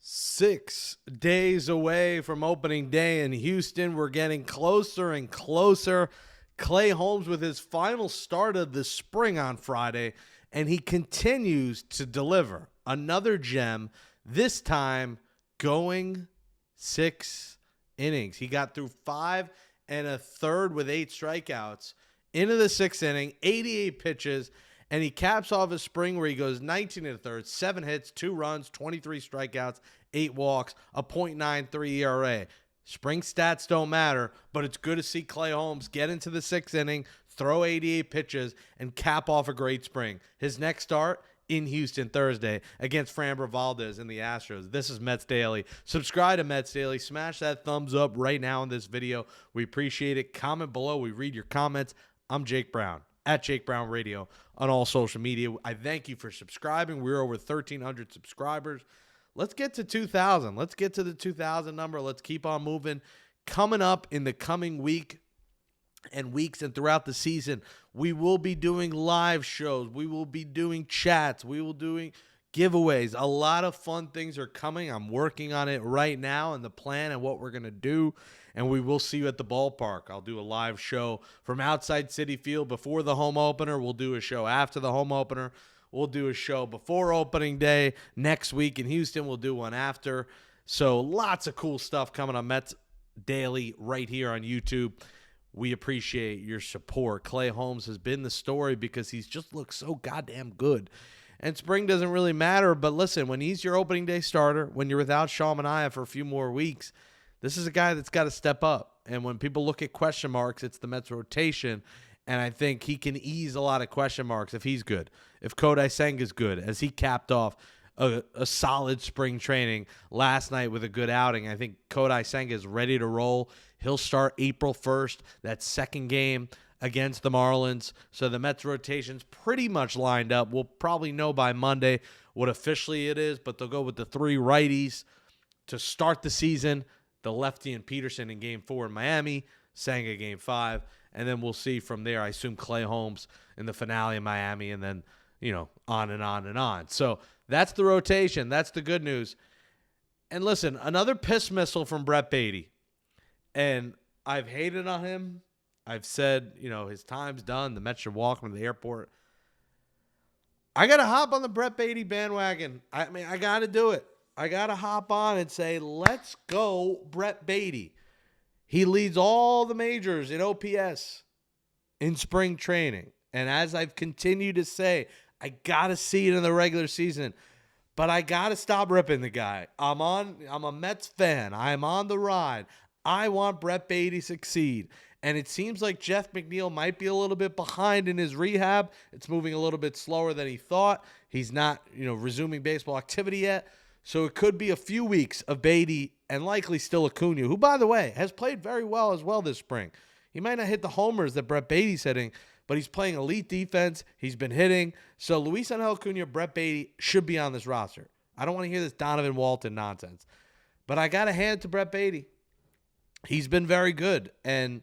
6 days away from opening day in Houston. We're getting closer and closer. Clay Holmes with his final start of the spring on Friday, and he continues to deliver another gem, this time going 6 innings. He got through 5 1/3 with 8 strikeouts into the 6th inning, 88 pitches, and he caps off his spring where he goes 19 1/3, 7 hits, 2 runs, 23 strikeouts, 8 walks, a .93 ERA. Spring stats don't matter, but it's good to see Clay Holmes get into the 6th inning, throw 88 pitches, and cap off a great spring. His next start in Houston Thursday against Framber Valdez and the Astros. This is Mets Daily. Subscribe to Mets Daily. Smash that thumbs up right now in this video. We appreciate it. Comment below. We read your comments. I'm Jake Brown, at Jake Brown Radio on all social media. I thank you for subscribing. We're over 1,300 subscribers. Let's get to 2,000. Let's get to the 2,000 number. Let's keep on moving. Coming up in the coming weeks and throughout the season, we will be doing live shows. We will be doing chats. We will be doing giveaways. A lot of fun things are coming. I'm working on it right now and the plan and what we're going to do. And we will see you at the ballpark. I'll do a live show from outside Citi Field before the home opener. We'll do a show after the home opener. We'll do a show before opening day next week in Houston. We'll do one after. So lots of cool stuff coming on Mets Daily right here on YouTube. We appreciate your support. Clay Holmes has been the story because he's just looked so goddamn good. And spring doesn't really matter, but listen, when he's your opening day starter, when you're without Sean Manaea for a few more weeks, this is a guy that's got to step up. And when people look at question marks, it's the Mets rotation. And I think he can ease a lot of question marks if he's good. If Kodai Senga's good, as he capped off a solid spring training last night with a good outing. I think Kodai Senga is ready to roll. He'll start April 1st, that second game against the Marlins. So the Mets rotation's pretty much lined up. We'll probably know by Monday what officially it is, but they'll go with the 3 righties to start the season. The lefty and Peterson in Game 4 in Miami, Senga Game 5, and then we'll see from there. I assume Clay Holmes in the finale in Miami, and then, on and on and on. So that's the rotation. That's the good news. And listen, another piss missile from Brett Baty. And I've hated on him. I've said, his time's done. The Mets should walk him to the airport. I got to hop on the Brett Baty bandwagon. I got to do it. I got to hop on and say, let's go Brett Baty. He leads all the majors in OPS in spring training. And as I've continued to say, I got to see it in the regular season. But I got to stop ripping the guy. I'm a Mets fan. I'm on the ride. I want Brett Baty to succeed. And it seems like Jeff McNeil might be a little bit behind in his rehab. It's moving a little bit slower than he thought. He's not, resuming baseball activity yet. So it could be a few weeks of Baty and likely still Acuna, who, by the way, has played very well as well this spring. He might not hit the homers that Brett Baty's hitting, but he's playing elite defense. He's been hitting. So Luis Angel Acuna, Brett Baty should be on this roster. I don't want to hear this Donovan Walton nonsense. But I got to hand it to Brett Baty. He's been very good, and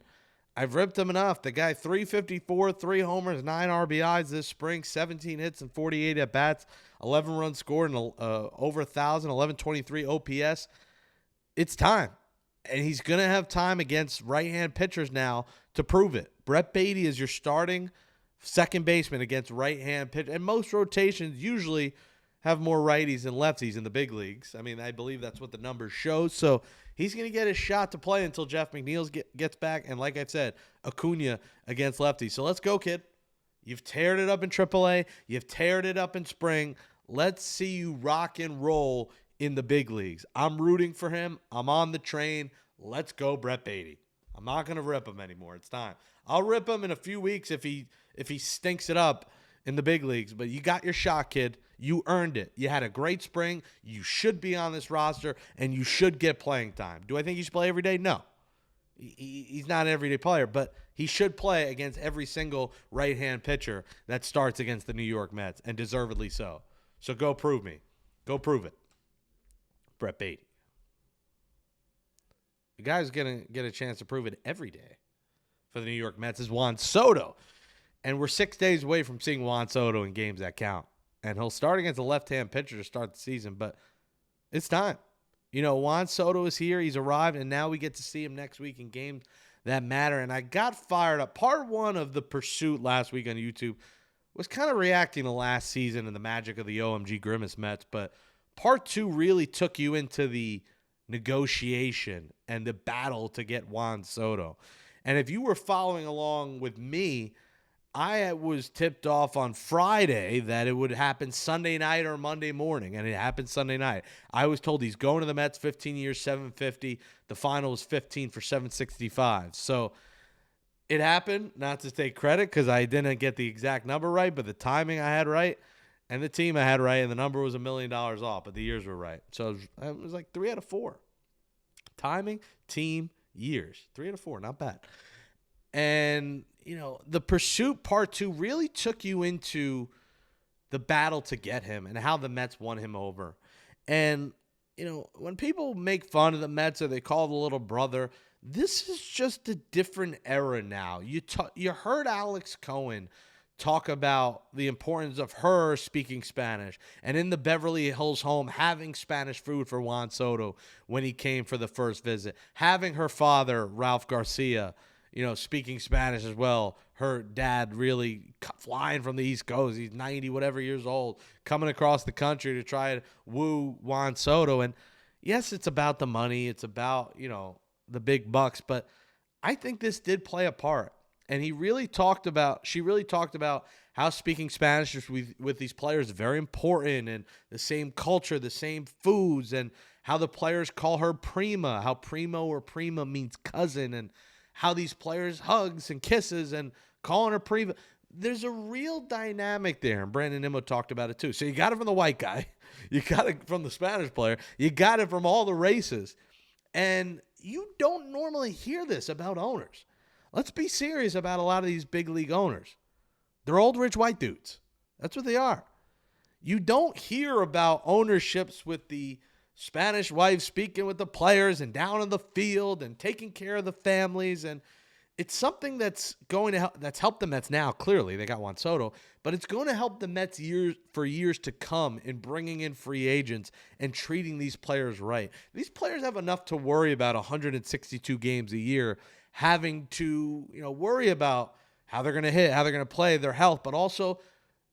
I've ripped him enough. The guy, 354, 3 homers, 9 RBIs this spring, 17 hits and 48 at-bats, 11 runs scored, and over 1,000, 1123 OPS. It's time. And he's going to have time against right-hand pitchers now to prove it. Brett Baty is your starting second baseman against right-hand pitchers. And most rotations usually have more righties than lefties in the big leagues. I believe that's what the numbers show. So he's going to get his shot to play until Jeff McNeil gets back. And like I've said, Acuna against lefties. So let's go, kid. You've teared it up in AAA. You've teared it up in spring. Let's see you rock and roll in the big leagues. I'm rooting for him. I'm on the train. Let's go, Brett Baty. I'm not going to rip him anymore. It's time. I'll rip him in a few weeks if he stinks it up in the big leagues. But you got your shot, kid. You earned it. You had a great spring. You should be on this roster, and you should get playing time. Do I think he should play every day? No. He's not an everyday player, but he should play against every single right-hand pitcher that starts against the New York Mets, and deservedly so. So go prove me. Go prove it. Brett Baty. The guy who's going to get a chance to prove it every day for the New York Mets is Juan SOTO. And we're 6 days away from seeing Juan SOTO in games that count. And he'll start against a left-hand pitcher to start the season, but it's time. Juan Soto is here. He's arrived, and now we get to see him next week in games that matter. And I got fired up. Part one of the pursuit last week on YouTube was kind of reacting to last season and the magic of the OMG Grimace Mets, but part two really took you into the negotiation and the battle to get Juan Soto. And if you were following along with me, I was tipped off on Friday that it would happen Sunday night or Monday morning, and it happened Sunday night. I was told he's going to the Mets, 15 years, 750. The final was 15 for 765. So it happened, not to take credit because I didn't get the exact number right, but the timing I had right, and the team I had right, and the number was $1 million off, but the years were right. So it was like 3 out of 4. Timing, team, years. 3 out of 4, not bad. And, the pursuit part two really took you into the battle to get him and how the Mets won him over. And, when people make fun of the Mets or they call the little brother, this is just a different era now. You heard Alex Cohen talk about the importance of her speaking Spanish and in the Beverly Hills home having Spanish food for Juan Soto when he came for the first visit, having her father, Ralph Garcia, speaking Spanish as well. Her dad really flying from the East Coast. He's 90 whatever years old, coming across the country to try to woo Juan Soto. And yes, it's about the money. It's about, the big bucks, but I think this did play a part. And she really talked about how speaking Spanish with these players is very important, and the same culture, the same foods, and how the players call her prima, how primo or prima means cousin, and how these players hugs and kisses and calling her prima. There's a real dynamic there, and Brandon Nimmo talked about it too. So you got it from the white guy, you got it from the Spanish player, you got it from all the races, and you don't normally hear this about owners. Let's be serious about a lot of these big league owners. They're old, rich, white dudes. That's what they are. You don't hear about ownerships with the Spanish wife speaking with the players and down in the field and taking care of the families. And it's something that's going to help. That's helped the Mets now. Clearly, they got Juan Soto, but it's going to help the Mets for years to come in bringing in free agents and treating these players right. These players have enough to worry about 162 games a year, having to worry about how they're going to hit, how they're going to play, their health, but also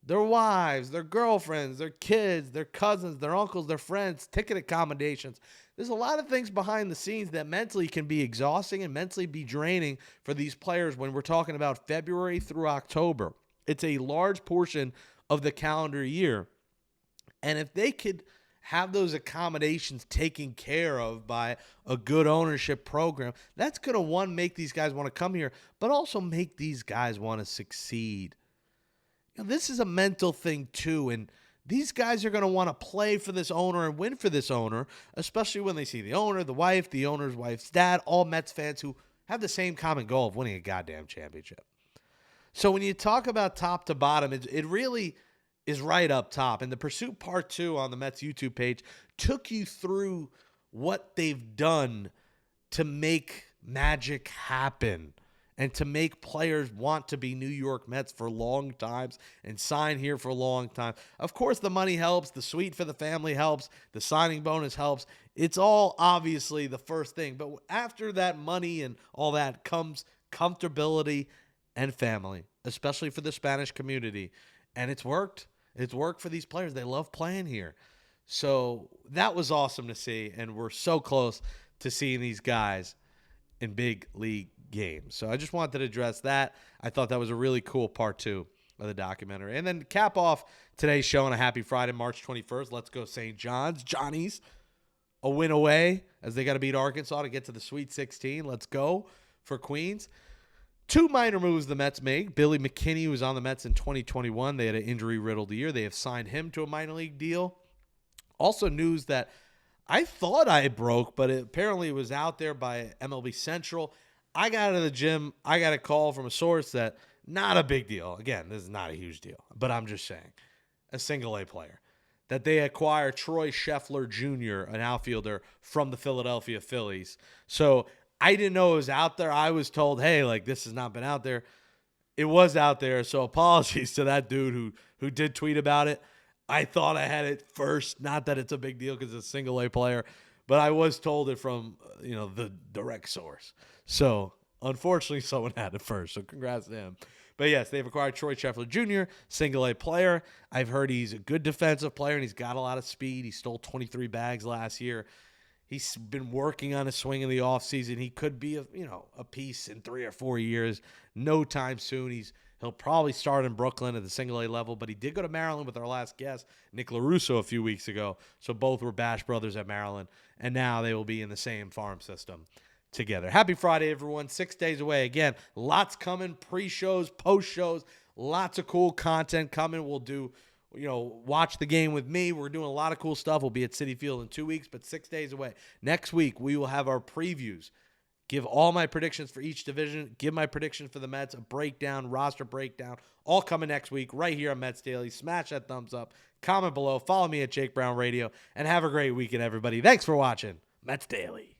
their wives, their girlfriends, their kids, their cousins, their uncles, their friends, ticket accommodations. There's a lot of things behind the scenes that mentally can be exhausting and mentally be draining for these players when we're talking about February through October. It's a large portion of the calendar year. And if they could have those accommodations taken care of by a good ownership program, that's going to, one, make these guys want to come here, but also make these guys want to succeed. This is a mental thing too, and these guys are going to want to play for this owner and win for this owner, especially when they see the owner, the wife, the owner's wife's dad, all Mets fans who have the same common goal of winning a goddamn championship. So when you talk about top to bottom, it really is right up top. And the Pursuit Part 2 on the Mets YouTube page took you through what they've done to make magic happen and to make players want to be New York Mets for long times and sign here for a long time. Of course, the money helps. The suite for the family helps. The signing bonus helps. It's all obviously the first thing. But after that money and all that comes comfortability and family, especially for the Spanish community. And it's worked. It's worked for these players. They love playing here. So that was awesome to see. And we're so close to seeing these guys in big league games. So I just wanted to address that. I thought that was a really cool part 2 of the documentary. And then cap off today's show on a happy Friday, March 21st. Let's go St. John's. Johnny's a win away as they got to beat Arkansas to get to the Sweet 16. Let's go for Queens. 2 minor moves the Mets made. Billy McKinney was on the Mets in 2021. They had an injury-riddled year. They have signed him to a minor league deal. Also news that I thought I broke, but apparently it was out there by MLB Central. I got out of the gym. I got a call from a source that not a big deal. Again, this is not a huge deal, but I'm just saying, a single-A player, that they acquire Troy Scheffler Jr., an outfielder from the Philadelphia Phillies. So I didn't know it was out there. I was told, hey, this has not been out there. It was out there, so apologies to that dude who did tweet about it. I thought I had it first. Not that it's a big deal because it's a single-A player, but I was told it from, the direct source. So, unfortunately, someone had it first. So, congrats to him. But yes, they've acquired Troy Scheffler Jr., single A player. I've heard he's a good defensive player, and he's got a lot of speed. He stole 23 bags last year. He's been working on his swing in the offseason. He could be a piece in 3 or 4 years. No time soon. He'll probably start in Brooklyn at the single A level, but he did go to Maryland with our last guest, Nick LaRusso, a few weeks ago. So both were Bash brothers at Maryland, and now they will be in the same farm system together. Happy Friday, everyone. 6 days away. Again, lots coming, pre-shows, post-shows, lots of cool content coming. We'll do, watch the game with me. We're doing a lot of cool stuff. We'll be at Citi Field in 2 weeks, but 6 days away. Next week, we will have our previews. Give all my predictions for each division. Give my predictions for the Mets, a breakdown, roster breakdown, all coming next week right here on Mets Daily. Smash that thumbs up. Comment below. Follow me at Jake Brown Radio, and have a great weekend, everybody. Thanks for watching Mets Daily.